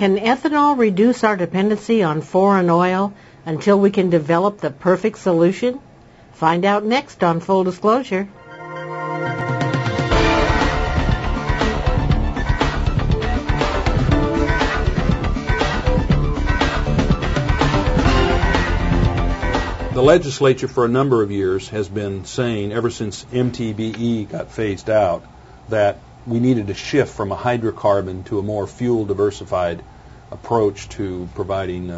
Can ethanol reduce our dependency on foreign oil until we can develop the perfect solution? Find out next on Full Disclosure. The legislature for a number of years has been saying, ever since MTBE got phased out, that we needed to shift from a hydrocarbon to a more fuel diversified approach to providing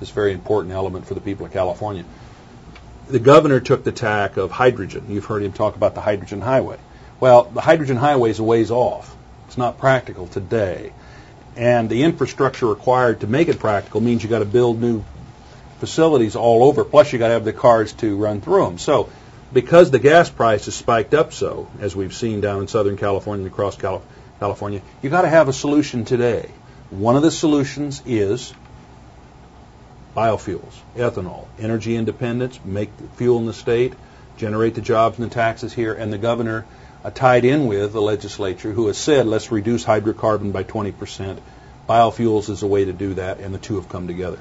this very important element for the people of California. The governor took the tack of hydrogen. You've heard him talk about the hydrogen highway. Well, the hydrogen highway is a ways off. It's not practical today. And the infrastructure required to make it practical means you've got to build new facilities all over, plus you got to have the cars to run through them. So because the gas price has spiked up so, as we've seen down in Southern California and across California, you got to have a solution today. One of the solutions is biofuels, ethanol, energy independence, make the fuel in the state, generate the jobs and the taxes here, and the governor tied in with the legislature who has said let's reduce hydrocarbon by 20%. Biofuels is a way to do that, and the two have come together.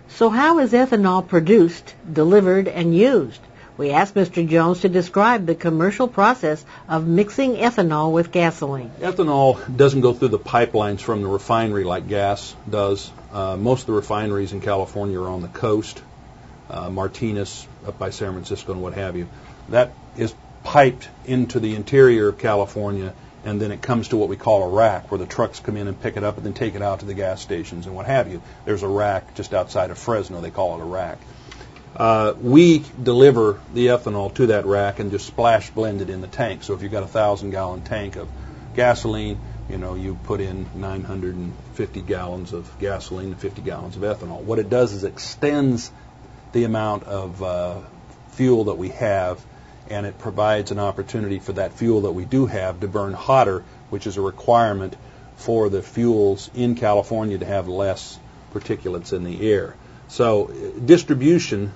So how is ethanol produced, delivered, and used? We asked Mr. Jones to describe the commercial process of mixing ethanol with gasoline. Ethanol doesn't go through the pipelines from the refinery like gas does. Most of the refineries in California are on the coast, Martinez up by San Francisco and what have you. That is piped into the interior of California, and then it comes to what we call a rack, where the trucks come in and pick it up and then take it out to the gas stations and what have you. There's a rack just outside of Fresno. They call it a rack. We deliver the ethanol to that rack and just splash blend it in the tank. So if you've got a 1,000-gallon tank of gasoline, you put in 950 gallons of gasoline and 50 gallons of ethanol. What it does is extends the amount of fuel that we have, and it provides an opportunity for that fuel that we do have to burn hotter, which is a requirement for the fuels in California to have less particulates in the air. So distribution,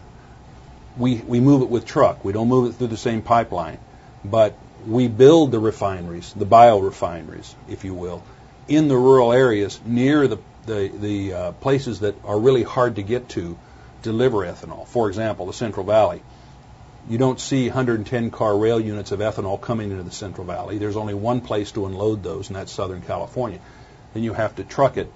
we move it with truck. We don't move it through the same pipeline, but we build the refineries, the biorefineries, if you will, in the rural areas near the places that are really hard to get to deliver ethanol. For example, the Central Valley. You don't see 110-car rail units of ethanol coming into the Central Valley. There's only one place to unload those, and that's Southern California. Then you have to truck it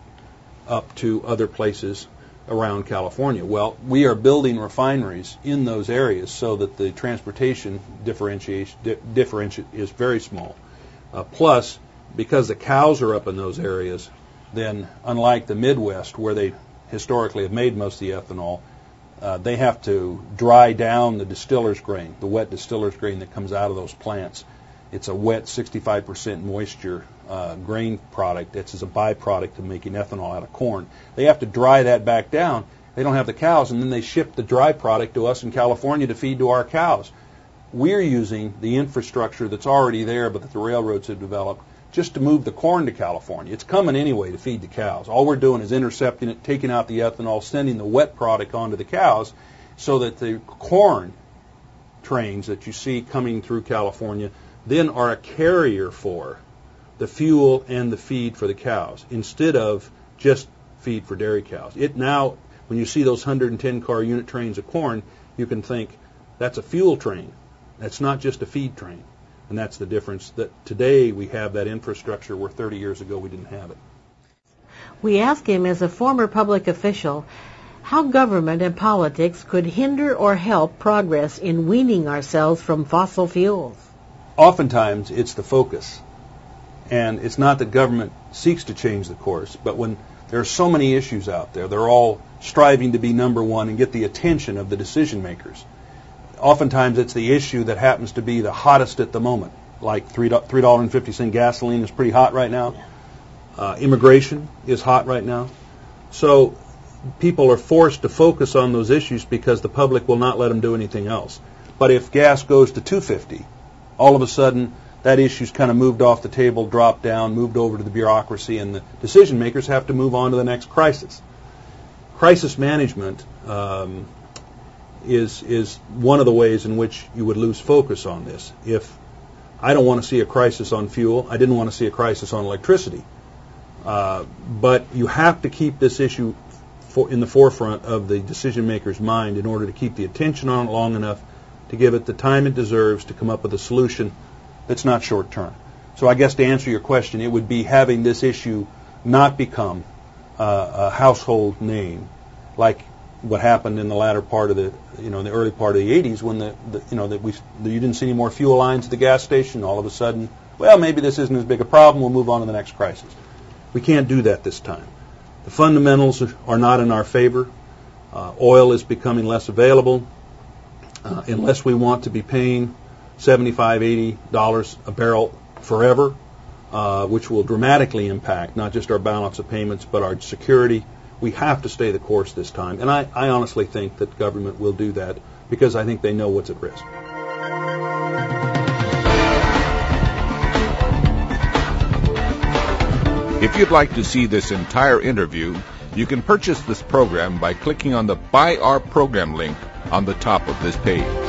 up to other places around California. Well, we are building refineries in those areas so that the transportation differentiation is very small. Plus, because the cows are up in those areas, then unlike the Midwest, where they historically have made most of the ethanol, they have to dry down the distiller's grain, the wet distiller's grain that comes out of those plants. It's a wet 65% moisture grain product. It's as a byproduct of making ethanol out of corn. They have to dry that back down. They don't have the cows, and then they ship the dry product to us in California to feed to our cows. We're using the infrastructure that's already there but that the railroads have developed just to move the corn to California. It's coming anyway to feed the cows. All we're doing is intercepting it, taking out the ethanol, sending the wet product onto the cows so that the corn trains that you see coming through California then are a carrier for the fuel and the feed for the cows instead of just feed for dairy cows. It now, when you see those 110-car unit trains of corn, you can think that's a fuel train. That's not just a feed train. And that's the difference, that today we have that infrastructure where 30 years ago we didn't have it. We asked him, as a former public official, how government and politics could hinder or help progress in weaning ourselves from fossil fuels. Oftentimes it's the focus. And it's not that government seeks to change the course, but when there are so many issues out there, they're all striving to be number one and get the attention of the decision makers. Oftentimes it's the issue that happens to be the hottest at the moment, like $3.50 gasoline is pretty hot right now. Immigration is hot right now. So people are forced to focus on those issues because the public will not let them do anything else. But if gas goes to $2.50, all of a sudden that issue's kind of moved off the table, dropped down, moved over to the bureaucracy, and the decision makers have to move on to the next crisis. Crisis management is one of the ways in which you would lose focus on this. If I don't want to see a crisis on fuel, I didn't want to see a crisis on electricity. But you have to keep this issue in the forefront of the decision maker's mind in order to keep the attention on it long enough to give it the time it deserves to come up with a solution that's not short term. So I guess to answer your question, it would be having this issue not become a household name, like what happened in the latter part of the, in the early part of the 80s when you didn't see any more fuel lines at the gas station. All of a sudden, well, maybe this isn't as big a problem. We'll move on to the next crisis. We can't do that this time. The fundamentals are not in our favor. Oil is becoming less available. Unless we want to be paying $75, $80 a barrel forever, which will dramatically impact not just our balance of payments but our security, we have to stay the course this time. And I honestly think that government will do that because I think they know what's at risk. If you'd like to see this entire interview, you can purchase this program by clicking on the Buy Our Program link on the top of this page.